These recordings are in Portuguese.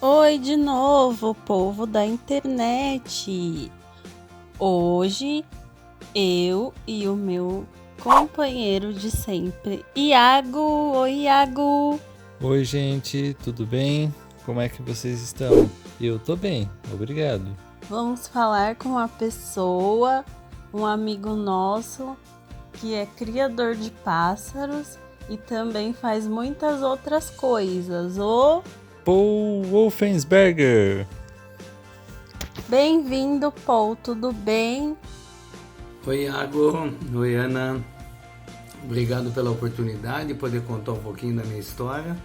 Oi de novo, povo da internet. Hoje eu e o meu companheiro de sempre, Iago. Oi, Iago. Oi, gente, tudo bem? Como é que vocês estão? Eu tô bem, obrigado. Vamos falar com uma pessoa, um amigo nosso, que é criador de pássaros e também faz muitas outras coisas. Paul Wolfensberger. Bem-vindo, Paul, tudo bem? Oi, Iago. Oi, Ana. Obrigado pela oportunidade de poder contar um pouquinho da minha história.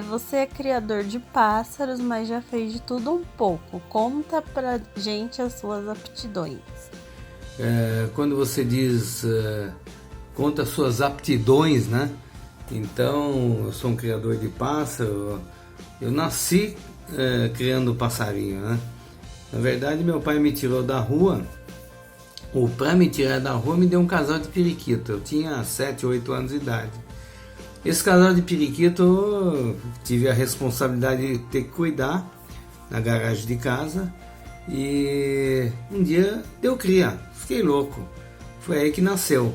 Você é criador de pássaros, mas já fez de tudo um pouco. Conta pra gente as suas aptidões. Quando você diz conta suas aptidões, né? Então, eu sou um criador de pássaro. Eu nasci criando passarinho, né? Na verdade, meu pai me tirou da rua, ou para me tirar da rua, me deu um casal de periquito. Eu tinha 7, 8 anos de idade. Esse casal de periquito, eu tive a responsabilidade de ter que cuidar na garagem de casa. E um dia deu cria, fiquei louco. Foi aí que nasceu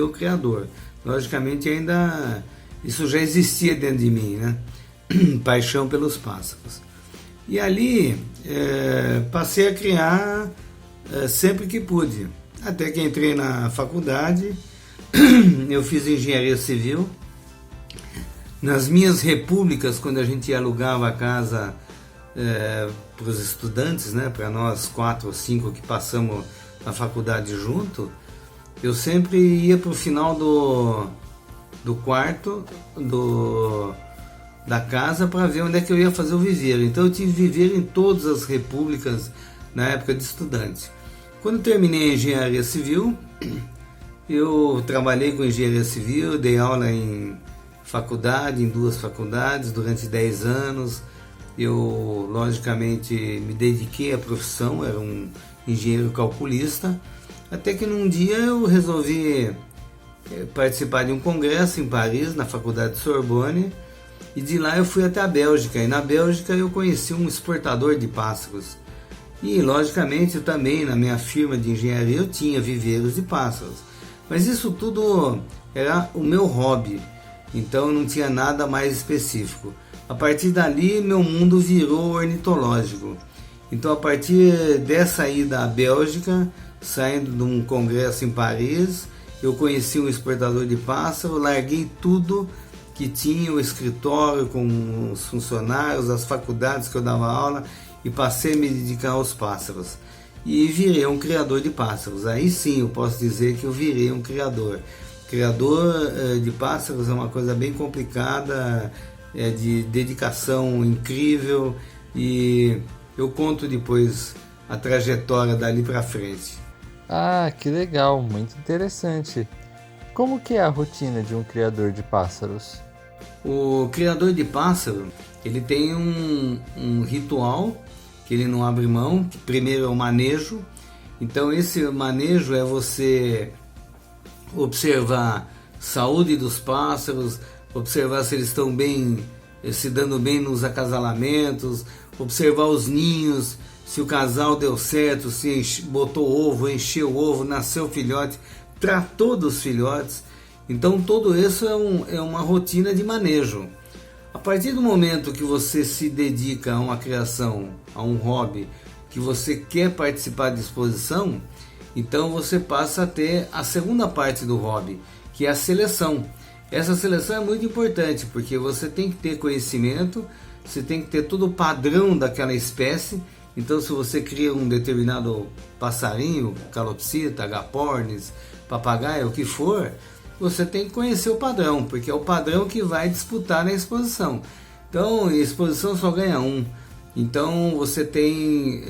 o criador. Logicamente ainda isso já existia dentro de mim, né? Paixão pelos pássaros. E ali passei a criar sempre que pude. Até que entrei na faculdade, eu fiz engenharia civil. Nas minhas repúblicas, quando a gente alugava a casa para os estudantes, né, para nós 4 ou 5 que passamos na faculdade junto, eu sempre ia para o final do quarto da casa para ver onde é que eu ia fazer o viveiro. Então eu tive viveiro em todas as repúblicas na época de estudante. Quando terminei a engenharia civil, eu trabalhei com engenharia civil, dei aula em faculdade, em 2 faculdades durante 10 anos. Eu, logicamente, me dediquei à profissão, era um engenheiro calculista, até que num dia eu resolvi participar de um congresso em Paris, na faculdade de Sorbonne, e de lá eu fui até a Bélgica, e na Bélgica eu conheci um exportador de pássaros. E, logicamente, eu também, na minha firma de engenharia, eu tinha viveiros de pássaros. Mas isso tudo era o meu hobby, então não tinha nada mais específico. A partir dali, meu mundo virou ornitológico. Então, a partir dessa ida à Bélgica, saindo de um congresso em Paris, eu conheci um exportador de pássaro, larguei tudo que tinha, o escritório com os funcionários, as faculdades que eu dava aula, e passei a me dedicar aos pássaros. E virei um criador de pássaros. Aí sim eu posso dizer que eu virei um criador. Criador de pássaros é uma coisa bem complicada, de dedicação incrível, e eu conto depois a trajetória dali para frente. Ah, que legal, muito interessante. Como que é a rotina de um criador de pássaros? O criador de pássaro, ele tem um ritual que ele não abre mão. Primeiro é o manejo. Então esse manejo é você observar a saúde dos pássaros, observar se eles estão bem, se dando bem nos acasalamentos, observar os ninhos, se o casal deu certo, se botou ovo, encheu o ovo, nasceu filhote, tratou dos filhotes. Então tudo isso é uma rotina de manejo. A partir do momento que você se dedica a uma criação, a um hobby, que você quer participar de exposição, então você passa a ter a segunda parte do hobby, que é a seleção. Essa seleção é muito importante, porque você tem que ter conhecimento, você tem que ter todo o padrão daquela espécie. Então, se você cria um determinado passarinho, calopsita, agapornis, papagaio, o que for, você tem que conhecer o padrão, porque é o padrão que vai disputar na exposição. Então, a exposição só ganha um. Então, você tem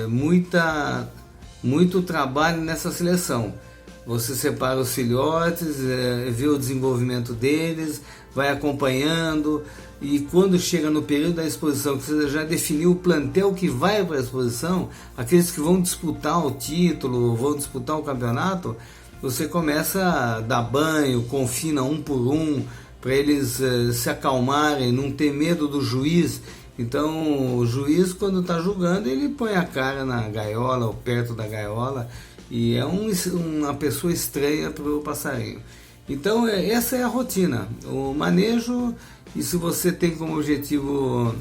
muito trabalho nessa seleção. Você separa os filhotes, vê o desenvolvimento deles, vai acompanhando, e quando chega no período da exposição, que você já definiu o plantel que vai para a exposição, aqueles que vão disputar o título, vão disputar o campeonato, você começa a dar banho, confina um por um, para eles se acalmarem, não ter medo do juiz Então o juiz, quando está julgando, ele põe a cara na gaiola ou perto da gaiola e é uma pessoa estranha para o passarinho. Então essa é a rotina, o manejo, e se você tem como objetivo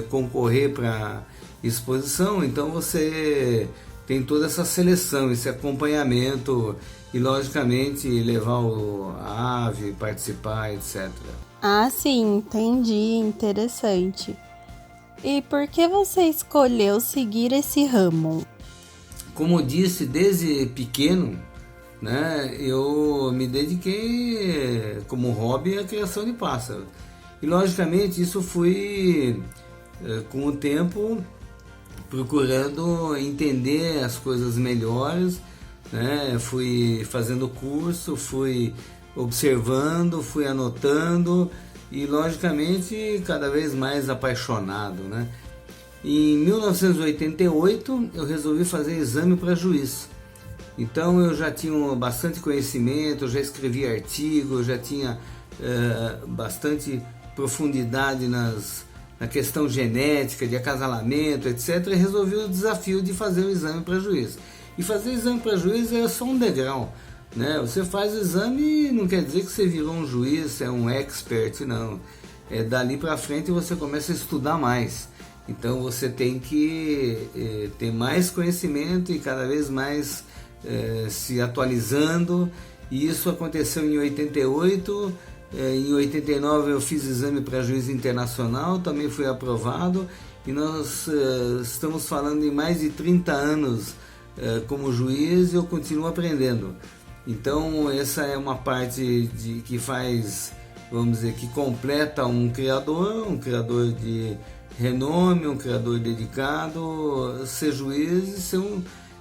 concorrer para exposição, então você tem toda essa seleção, esse acompanhamento e logicamente levar a ave, participar, etc. Ah, sim, entendi, interessante. E por que você escolheu seguir esse ramo? Como eu disse, desde pequeno, né, eu me dediquei como hobby à criação de pássaros. E logicamente isso fui com o tempo procurando entender as coisas melhores, né? Fui fazendo curso, fui observando, fui anotando e logicamente cada vez mais apaixonado, né? Em 1988 eu resolvi fazer exame para juiz. Então eu já tinha bastante conhecimento, eu já escrevi artigos, já tinha bastante profundidade na questão genética, de acasalamento, etc. E resolvi o desafio de fazer o exame para juiz. E fazer exame para juiz é só um degrau, né? Você faz o exame e não quer dizer que você virou um juiz, é um expert, não. É dali para frente você começa a estudar mais. Então você tem que ter mais conhecimento e cada vez mais se atualizando. E isso aconteceu em 88. Em 89 eu fiz exame para juiz internacional, também fui aprovado. E nós estamos falando em mais de 30 anos como juiz e eu continuo aprendendo. Então essa é uma parte que faz, vamos dizer, que completa um criador de renome, um criador dedicado, ser juiz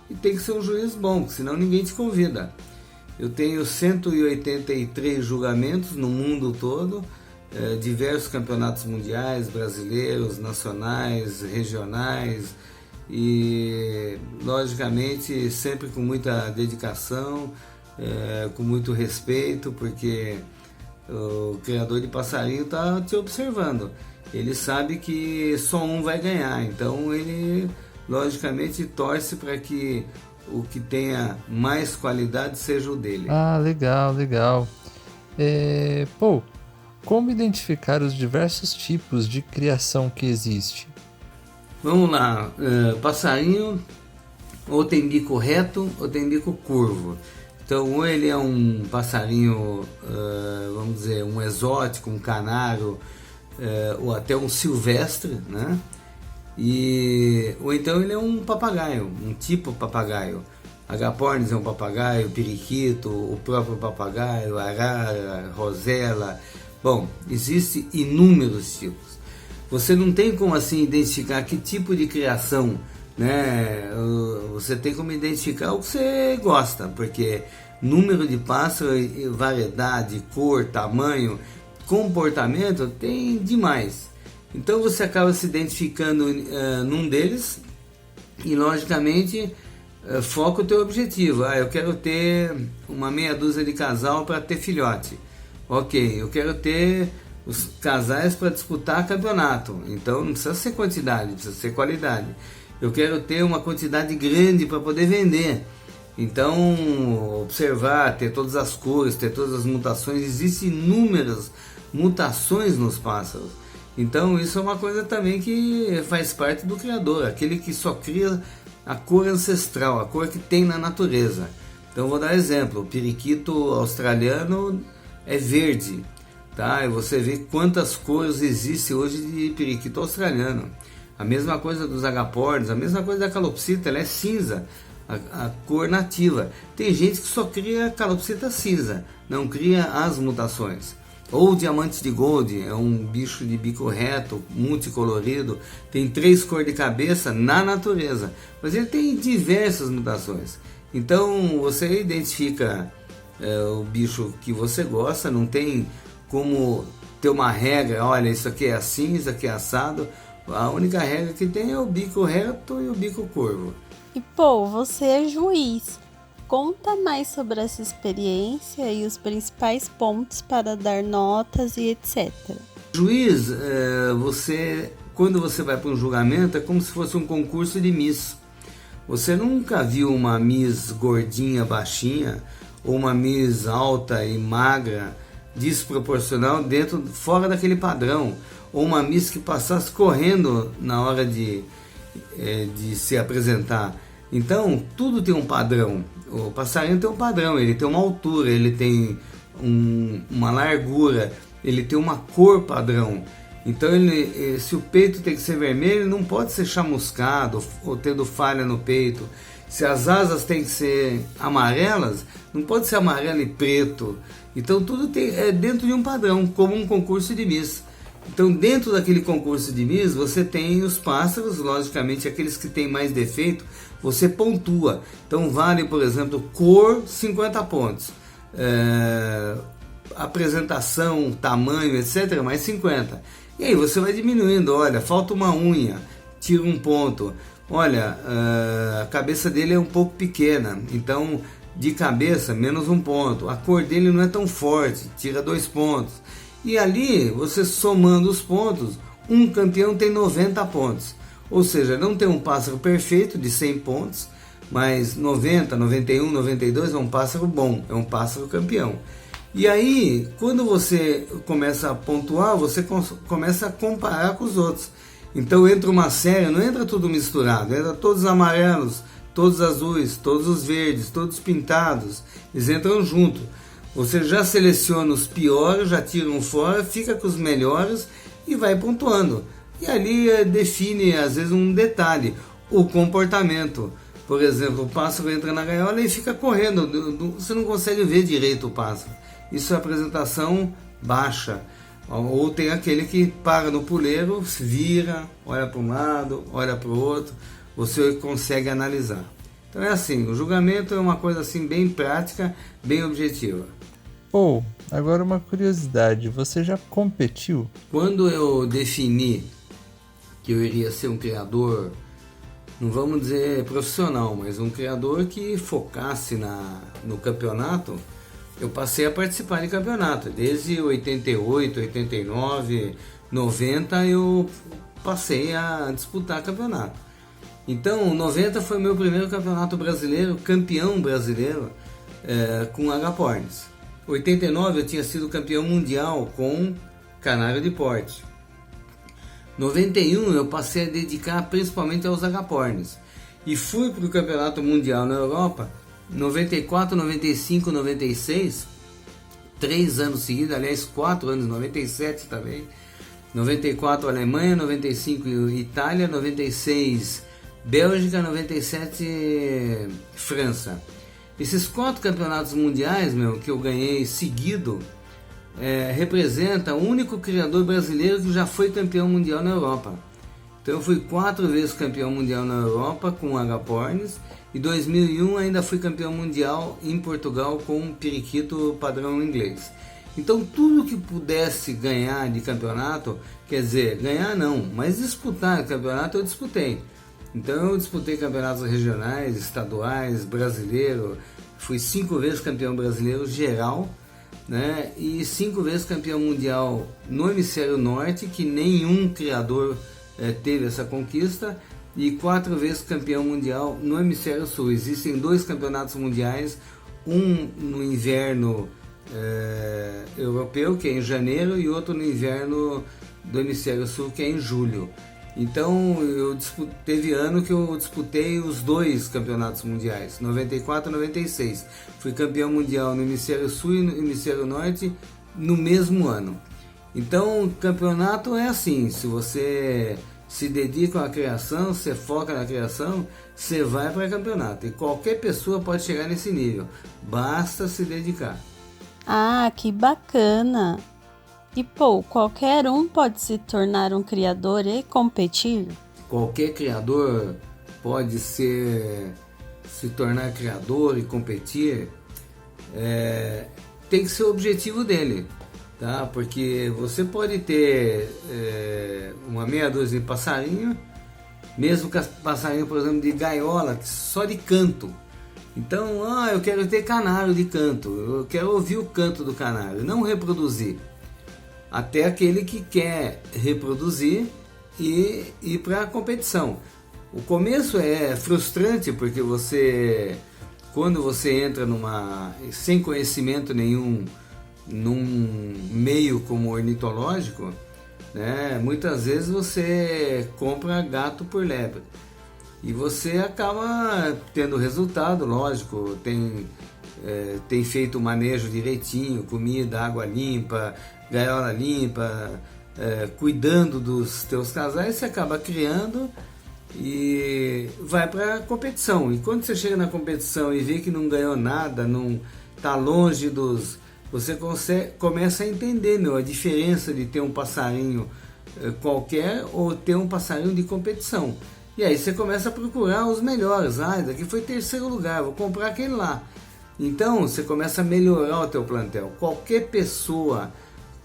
e tem que ser um juiz bom, senão ninguém te convida. Eu tenho 183 julgamentos no mundo todo, diversos campeonatos mundiais, brasileiros, nacionais, regionais e logicamente sempre com muita dedicação, com muito respeito, porque o criador de passarinho está te observando. Ele sabe que só um vai ganhar, então ele logicamente torce para que o que tenha mais qualidade seja o dele. Ah, legal, legal. Como identificar os diversos tipos de criação que existe? Vamos lá, passarinho ou tem bico reto ou tem bico curvo. Então ou ele é um passarinho, vamos dizer, um exótico, um canário, ou até um silvestre, né? Ou então ele é um papagaio, um tipo papagaio. Agapornis é um papagaio, periquito, o próprio papagaio, arara, rosela. Bom, existem inúmeros tipos. Você não tem como assim identificar que tipo de criação, né? Você tem como identificar o que você gosta, porque número de pássaros, variedade, cor, tamanho, comportamento tem demais. Então você acaba se identificando num deles e logicamente foca o teu objetivo. Eu quero ter uma meia dúzia de casal para ter filhote. Ok, eu quero ter os casais para disputar campeonato. Então não precisa ser quantidade, precisa ser qualidade. Eu quero ter uma quantidade grande para poder vender. Então observar, ter todas as cores, ter todas as mutações. Existem inúmeras mutações nos pássaros. Então isso é uma coisa também que faz parte do criador, aquele que só cria a cor ancestral, a cor que tem na natureza. Então vou dar exemplo, o periquito australiano é verde, tá? E você vê quantas cores existem hoje de periquito australiano. A mesma coisa dos agapornis, a mesma coisa da calopsita, ela é cinza, a cor nativa. Tem gente que só cria calopsita cinza, não cria as mutações. Ou diamante de gold, é um bicho de bico reto, multicolorido, tem 3 cores de cabeça na natureza, mas ele tem diversas mutações. Então você identifica o bicho que você gosta, não tem como ter uma regra, olha, isso aqui é assim, isso aqui é assado. A única regra que tem é o bico reto e o bico curvo. E você é juiz. Conta mais sobre essa experiência e os principais pontos para dar notas e etc. Juiz, você quando você vai para um julgamento, é como se fosse um concurso de Miss. Você nunca viu uma Miss gordinha, baixinha, ou uma Miss alta e magra, desproporcional, fora daquele padrão, ou uma Miss que passasse correndo na hora de se apresentar. Então, tudo tem um padrão. O passarinho tem um padrão, ele tem uma altura, ele tem uma largura, ele tem uma cor padrão. Então, se o peito tem que ser vermelho, ele não pode ser chamuscado ou tendo falha no peito. Se as asas têm que ser amarelas, não pode ser amarelo e preto. Então, tudo é dentro de um padrão, como um concurso de Miss. Então, dentro daquele concurso de Miss, você tem os pássaros, logicamente, aqueles que têm mais defeito, você pontua. Então, vale, por exemplo, cor, 50 pontos. Apresentação, tamanho, etc., mais 50. E aí você vai diminuindo, olha, falta uma unha, tira um ponto. Olha, a cabeça dele é um pouco pequena, então de cabeça, menos um ponto. A cor dele não é tão forte, tira 2 pontos. E ali, você somando os pontos, um campeão tem 90 pontos. Ou seja, não tem um pássaro perfeito de 100 pontos, mas 90, 91, 92 é um pássaro bom, é um pássaro campeão. E aí, quando você começa a pontuar, você começa a comparar com os outros. Então entra uma série, não entra tudo misturado, entra todos os amarelos, todos os azuis, todos os verdes, todos pintados, eles entram junto. Você já seleciona os piores, já tira um fora, fica com os melhores e vai pontuando. E ali define, às vezes, um detalhe, o comportamento. Por exemplo, o pássaro entra na gaiola e fica correndo, você não consegue ver direito o pássaro. Isso é apresentação baixa. Ou tem aquele que para no puleiro, vira, olha para um lado, olha para o outro, você consegue analisar. Então é assim, o julgamento é uma coisa assim bem prática, bem objetiva. Agora uma curiosidade, você já competiu? Quando eu defini que eu iria ser um criador, não vamos dizer profissional, mas um criador que focasse no campeonato, eu passei a participar de campeonato. Desde 88, 89, 90 eu passei a disputar campeonato. Então, 90 foi meu primeiro campeonato brasileiro, campeão brasileiro, com agapornis. 89 eu tinha sido campeão mundial com canário de porte. 91 eu passei a dedicar principalmente aos agapornis. E fui para o campeonato mundial na Europa, 94, 95, 96, 3 anos seguidos, aliás 4 anos, 97 também. 94 Alemanha, 95 Itália, 96 Bélgica, 97 França. Esses 4 campeonatos mundiais, que eu ganhei seguido, representa o único criador brasileiro que já foi campeão mundial na Europa. Então eu fui 4 vezes campeão mundial na Europa com agapornis, e em 2001 ainda fui campeão mundial em Portugal com um periquito padrão inglês. Então tudo que pudesse ganhar de campeonato, quer dizer, ganhar não, mas disputar campeonato eu disputei. Então eu disputei campeonatos regionais, estaduais, brasileiro, fui 5 vezes campeão brasileiro geral, né? E 5 vezes campeão mundial no hemisfério norte, que nenhum criador teve essa conquista, e 4 vezes campeão mundial no hemisfério sul. Existem 2 campeonatos mundiais, um no inverno europeu, que é em janeiro, e outro no inverno do hemisfério sul, que é em julho. Então teve ano que eu disputei os 2 campeonatos mundiais, 94 e 96. Fui campeão mundial no hemisfério sul e no hemisfério norte no mesmo ano. Então campeonato é assim, se você se dedica à criação, você foca na criação, você vai para campeonato. E qualquer pessoa pode chegar nesse nível, basta se dedicar. Ah, que bacana! E qualquer um pode se tornar um criador e competir? Qualquer criador pode se tornar criador e competir, tem que ser o objetivo dele, tá? Porque você pode ter uma meia dúzia de passarinho, mesmo que passarinho, por exemplo, de gaiola, só de canto. Então, eu quero ter canário de canto, eu quero ouvir o canto do canário, não reproduzir. Até aquele que quer reproduzir e ir para a competição. O começo é frustrante porque quando você entra sem conhecimento nenhum num meio como ornitológico, né, muitas vezes você compra gato por lebre e você acaba tendo resultado, lógico, tem feito o manejo direitinho, comida, água limpa, gaiola limpa, cuidando dos teus casais, você acaba criando e vai para a competição. E quando você chega na competição e vê que não ganhou nada, não está longe você começa a entender, a diferença de ter um passarinho qualquer ou ter um passarinho de competição. E aí você começa a procurar os melhores. Esse daqui foi 3º lugar, vou comprar aquele lá. Então você começa a melhorar o teu plantel. Qualquer pessoa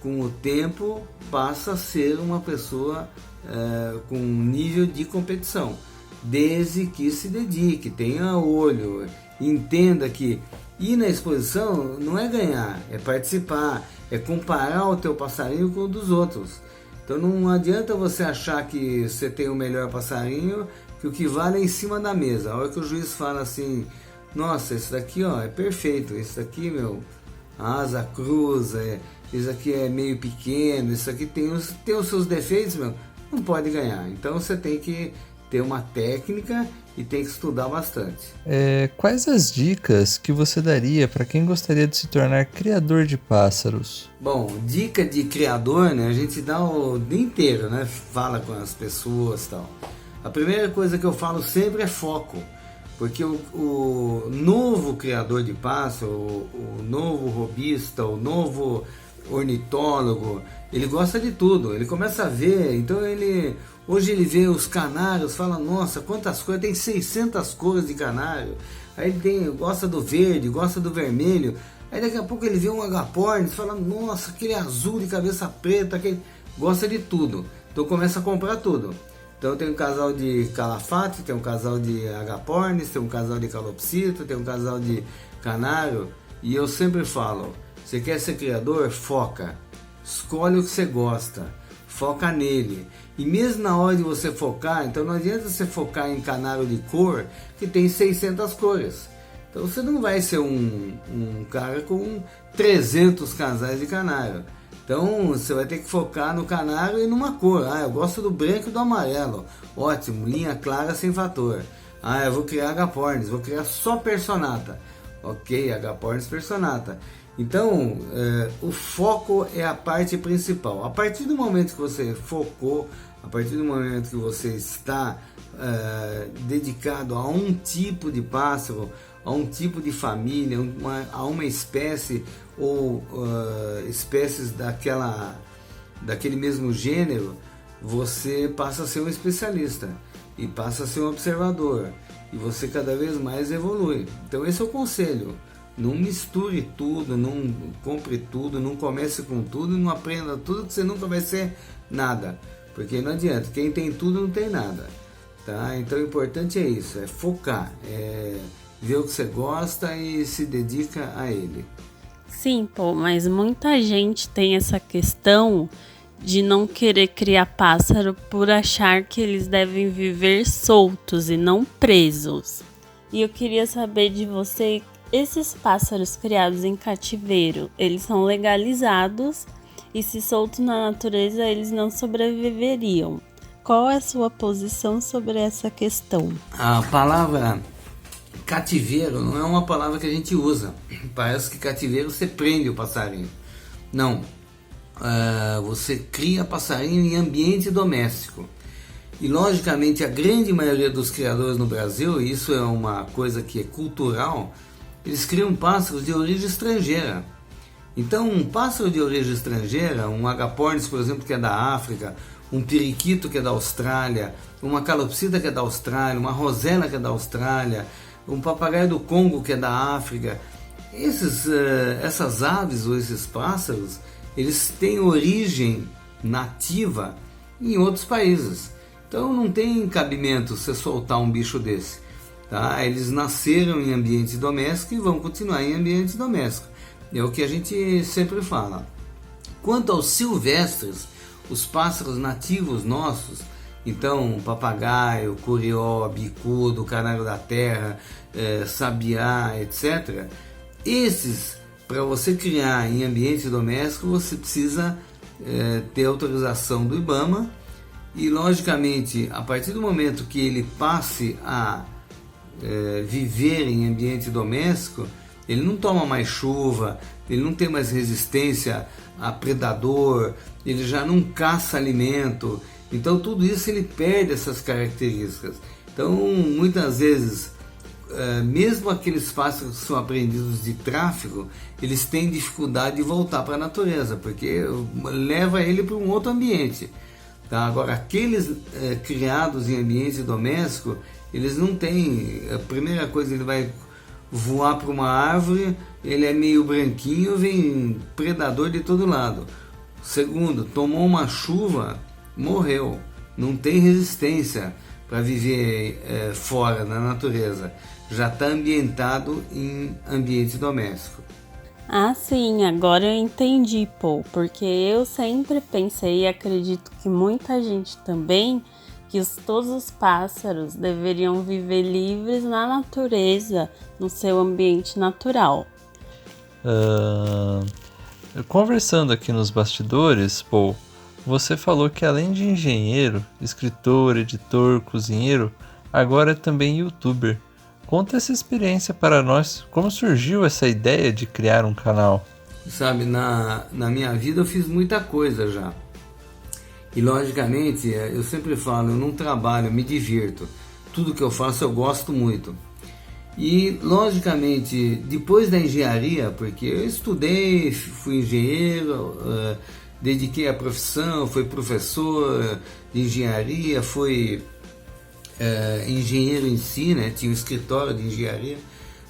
com o tempo passa a ser uma pessoa com nível de competição, desde que se dedique, tenha olho, entenda que ir na exposição não é ganhar, é participar, é comparar o teu passarinho com o dos outros. Então não adianta você achar que você tem o melhor passarinho, que o que vale é em cima da mesa. A hora que o juiz fala assim, nossa, esse daqui é perfeito, esse daqui, a asa cruza, esse aqui é meio pequeno, esse aqui tem os seus defeitos, não pode ganhar. Então você tem que ter uma técnica e tem que estudar bastante. Quais as dicas que você daria para quem gostaria de se tornar criador de pássaros? Bom, dica de criador, né? A gente dá o dia inteiro, né? Fala com as pessoas e tal. A primeira coisa que eu falo sempre é foco. Porque o novo criador de pássaro, o novo robista, o novo ornitólogo, ele gosta de tudo, ele começa a ver, então hoje ele vê os canários, fala, nossa, quantas cores, tem 600 cores de canário, aí ele gosta do verde, gosta do vermelho, aí daqui a pouco ele vê um agapornis, fala, nossa, aquele azul de cabeça preta, gosta de tudo, então começa a comprar tudo. Então tem um casal de calafate, tem um casal de agapornis, tem um casal de calopsita, tem um casal de canário, e eu sempre falo, você quer ser criador? Foca. Escolhe o que você gosta. Foca nele. E mesmo na hora de você focar, então não adianta você focar em canário de cor que tem 600 cores. Então você não vai ser um cara com 300 casais de canário. Então você vai ter que focar no canário e numa cor. Eu gosto do branco e do amarelo. Ótimo, linha clara sem fator. Eu vou criar agapornis, vou criar só personata. Ok, agapornis personata. Então, o foco é a parte principal. A partir do momento que você focou, a partir do momento que você está dedicado a um tipo de pássaro, a um tipo de família, a uma espécie ou espécies daquele mesmo gênero, você passa a ser um especialista e passa a ser um observador e você cada vez mais evolui. Então esse é o conselho. Não misture tudo, não compre tudo, não comece com tudo, não aprenda tudo, que você nunca vai ser nada. Porque não adianta, quem tem tudo não tem nada. Tá? Então o importante é isso, é focar, ver o que você gosta e se dedica a ele. Sim, mas muita gente tem essa questão de não querer criar pássaro por achar que eles devem viver soltos e não presos. E eu queria saber de você, esses pássaros criados em cativeiro, eles são legalizados e se soltos na natureza eles não sobreviveriam. Qual é a sua posição sobre essa questão? A palavra cativeiro não é uma palavra que a gente usa. Parece que cativeiro você prende o passarinho. Não. Você cria passarinho em ambiente doméstico. E logicamente a grande maioria dos criadores no Brasil, e isso é uma coisa que é cultural, eles criam pássaros de origem estrangeira. Então um pássaro de origem estrangeira, um agapornis, por exemplo, que é da África, um periquito que é da Austrália, uma calopsita que é da Austrália, uma rosela que é da Austrália, um papagaio do Congo que é da África, essas aves ou esses pássaros, eles têm origem nativa em outros países. Então não tem cabimento você soltar um bicho desse. Tá? Eles nasceram em ambientes domésticos e vão continuar em ambientes domésticos. É o que a gente sempre fala. Quanto aos silvestres, os pássaros nativos nossos, Então, papagaio, curió, bicudo, canário da terra, sabiá, etc. Esses, para você criar em ambiente doméstico, você precisa ter autorização do IBAMA e, logicamente, a partir do momento que ele passe a viver em ambiente doméstico, ele não toma mais chuva, ele não tem mais resistência a predador, ele já não caça alimento. Então tudo isso ele perde essas características. Então muitas vezes, mesmo aqueles pássaros que são apreendidos de tráfico, eles têm dificuldade de voltar para a natureza, porque leva ele para um outro ambiente. Tá? Agora aqueles criados em ambiente doméstico, eles não têm, a primeira coisa, ele vai voar para uma árvore, ele é meio branquinho, vem predador de todo lado. Segundo, tomou uma chuva, morreu, não tem resistência para viver fora na natureza, já está ambientado em ambiente doméstico. Ah, sim, agora eu entendi, Paul, porque eu sempre pensei e acredito que muita gente também, que todos os pássaros deveriam viver livres na natureza, no seu ambiente natural. Conversando aqui nos bastidores, Paul, você falou que além de engenheiro, escritor, editor, cozinheiro, agora é também youtuber. Conta essa experiência para nós, como surgiu essa ideia de criar um canal? Sabe, na minha vida eu fiz muita coisa já. E logicamente, eu sempre falo, eu não trabalho, eu me divirto. Tudo que eu faço eu gosto muito. E logicamente, depois da engenharia, porque eu estudei, fui engenheiro, dediquei a profissão, fui professor de engenharia, fui engenheiro em si, né? Tinha um escritório de engenharia.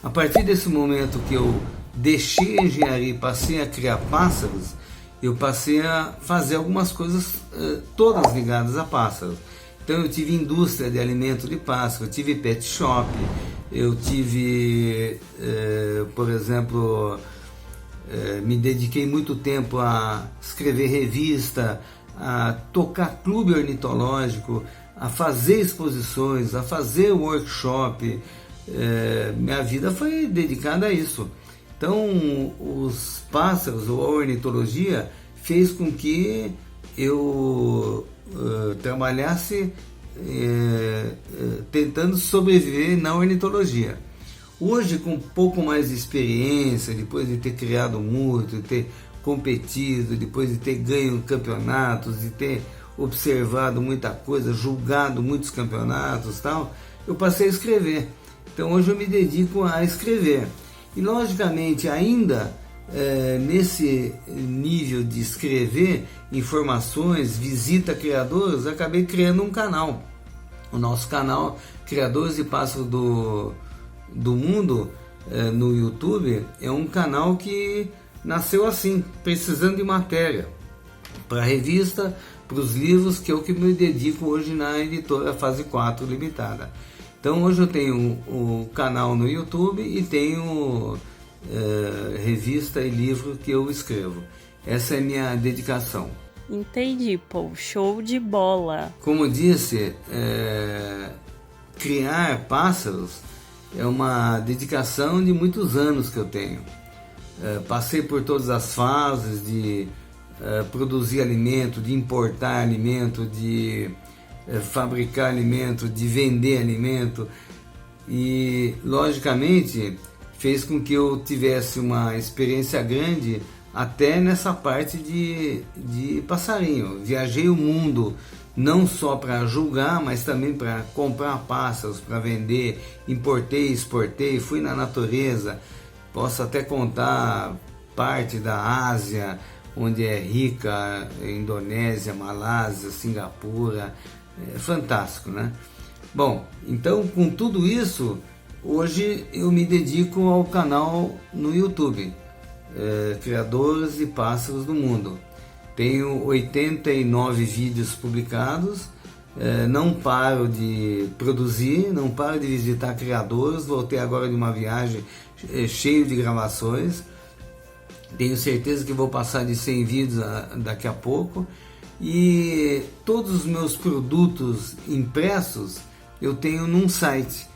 A partir desse momento que eu deixei a engenharia e passei a criar pássaros, eu passei a fazer algumas coisas todas ligadas a pássaros. Então eu tive indústria de alimento de pássaro, eu tive pet shop, eu tive, por exemplo, me dediquei muito tempo a escrever revista, a tocar clube ornitológico, a fazer exposições, a fazer workshop. Minha vida foi dedicada a isso. Então, os pássaros, ou a ornitologia, fez com que eu trabalhasse tentando sobreviver na ornitologia. Hoje, com um pouco mais de experiência, depois de ter criado muito, de ter competido, depois de ter ganho campeonatos, de ter observado muita coisa, julgado muitos campeonatos e tal, eu passei a escrever. Então, hoje eu me dedico a escrever. E logicamente ainda nesse nível de escrever informações, visita criadores, acabei criando um canal. O nosso canal Criadores de Pássaros do Mundo no YouTube é um canal que nasceu assim, precisando de matéria para a revista, para os livros, que é o que me dedico hoje na editora Fase 4 Limitada. Então hoje eu tenho o canal no YouTube e tenho revista e livro que eu escrevo. Essa é a minha dedicação. Entendi, Paul. Show de bola. Como disse, criar pássaros é uma dedicação de muitos anos que eu tenho. Passei por todas as fases de produzir alimento, de importar alimento, de fabricar alimento, de vender alimento, e logicamente fez com que eu tivesse uma experiência grande até nessa parte de passarinho. Viajei o mundo não só para julgar, mas também para comprar pássaros, para vender, importei, exportei, fui na natureza. Posso até contar parte da Ásia, onde é rica, Indonésia, Malásia, Singapura. É fantástico, né? Bom, então com tudo isso, hoje eu me dedico ao canal no YouTube, Criadores de Pássaros do Mundo. Tenho 89 vídeos publicados, não paro de produzir, não paro de visitar criadores. Voltei agora de uma viagem cheio de gravações. Tenho certeza que vou passar de 100 vídeos daqui a pouco. E todos os meus produtos impressos eu tenho num site.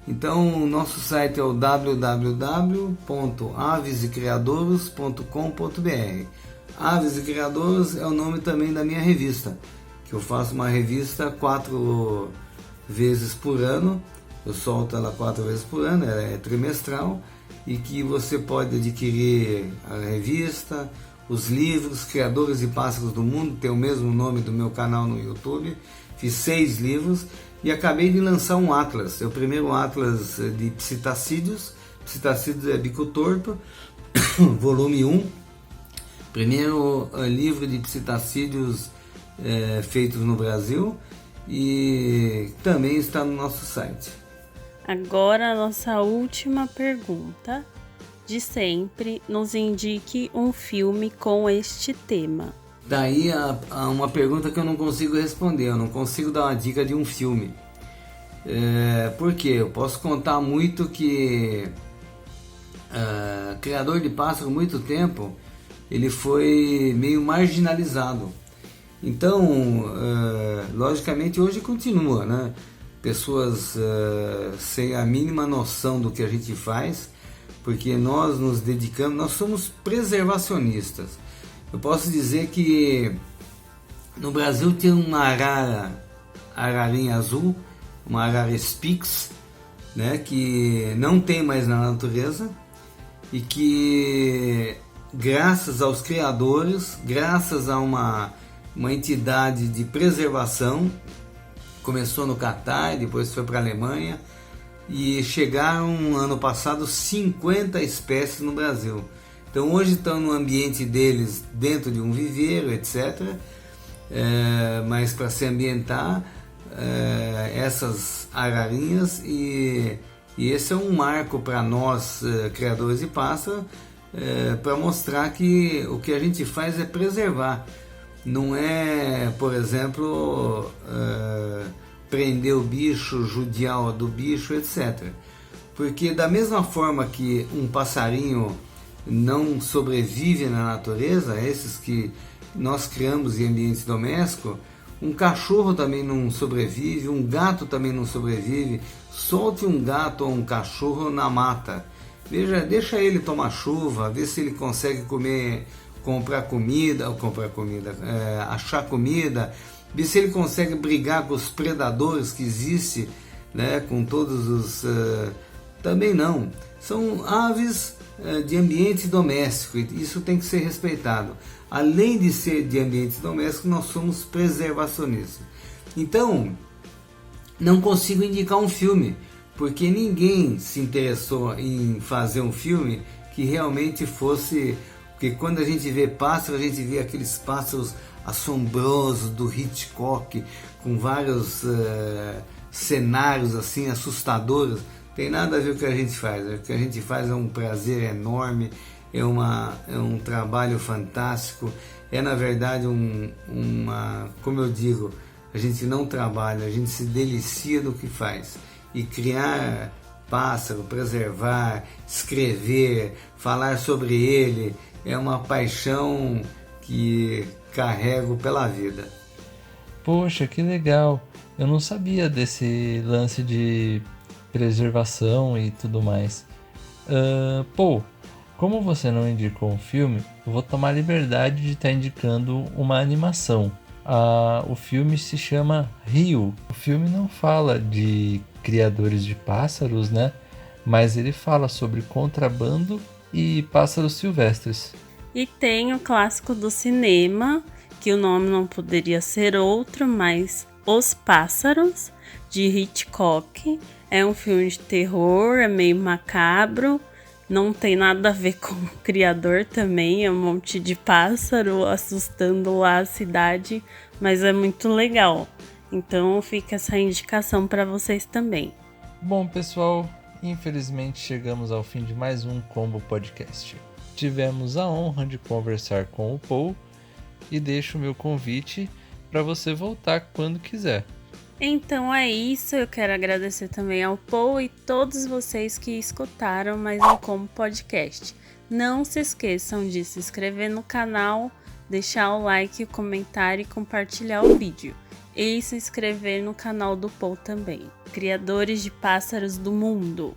Então o nosso site é o www.avesecreadouros.com.br. Aves e Criadouros é o nome também da minha revista, que eu faço uma revista 4 vezes por ano. Eu solto ela 4 vezes por ano, ela é trimestral, e que você pode adquirir a revista, os livros. Criadores de Pássaros do Mundo tem o mesmo nome do meu canal no YouTube. Fiz 6 livros e acabei de lançar um atlas. É o primeiro atlas de psitacídeos. Psitacídeos é bico torto, volume 1. Primeiro livro de psitacídeos feitos no Brasil, e também está no nosso site. Agora a nossa última pergunta de sempre: nos indique um filme com este tema. Daí uma pergunta que eu não consigo responder, eu não consigo dar uma dica de um filme. Por quê? Eu posso contar muito que Criador de Pássaro, muito tempo, ele foi meio marginalizado. Então, logicamente, hoje continua, né? Pessoas sem a mínima noção do que a gente faz, porque nós nos dedicamos, nós somos preservacionistas. Eu posso dizer que no Brasil tem uma ararinha azul, uma arara spix, né? Que não tem mais na natureza, e que graças aos criadores, graças a uma entidade de preservação, começou no Catar, depois foi para a Alemanha, e chegaram ano passado 50 espécies no Brasil. Então hoje estão no ambiente deles, dentro de um viveiro, etc. Mas para se ambientar essas ararinhas, e esse é um marco para nós, criadores de pássaro, para mostrar que o que a gente faz é preservar. Não é, por exemplo, prender o bicho, judiar do bicho, etc. Porque da mesma forma que um passarinho não sobrevive na natureza, esses que nós criamos em ambientes domésticos, um cachorro também não sobrevive, um gato também não sobrevive. Solte um gato ou um cachorro na mata. Veja, deixa ele tomar chuva, vê se ele consegue achar comida, ver se ele consegue brigar com os predadores que existem, né, com todos os... também não. São aves de ambiente doméstico, e isso tem que ser respeitado. Além de ser de ambiente doméstico, nós somos preservacionistas. Então, não consigo indicar um filme, porque ninguém se interessou em fazer um filme que realmente fosse... Porque quando a gente vê pássaro, a gente vê aqueles pássaros assombrosos do Hitchcock, com vários cenários assim assustadores. Tem nada a ver com o que a gente faz. O que a gente faz é um prazer enorme, é um trabalho fantástico, na verdade como eu digo, a gente não trabalha, a gente se delicia do que faz. E criar pássaro, preservar, escrever, falar sobre ele, é uma paixão que carrego pela vida. Poxa, que legal! Eu não sabia desse lance de preservação e tudo mais. Como você não indicou um filme, eu vou tomar a liberdade de estar indicando uma animação. O filme se chama Rio. O filme não fala de criadores de pássaros, né? Mas ele fala sobre contrabando e pássaros silvestres. E tem o clássico do cinema, que o nome não poderia ser outro, mas Os Pássaros, de Hitchcock. É um filme de terror, é meio macabro, não tem nada a ver com o criador também, é um monte de pássaro assustando lá a cidade, mas é muito legal. Então fica essa indicação para vocês também. Bom, pessoal, infelizmente chegamos ao fim de mais um Combo Podcast. Tivemos a honra de conversar com o Paul e deixo o meu convite para você voltar quando quiser. Então é isso, eu quero agradecer também ao Paul e todos vocês que escutaram mais um Combo Podcast. Não se esqueçam de se inscrever no canal, deixar o like, o comentário e compartilhar o vídeo. E se inscrever no canal do Paul também. Criadores de pássaros do mundo!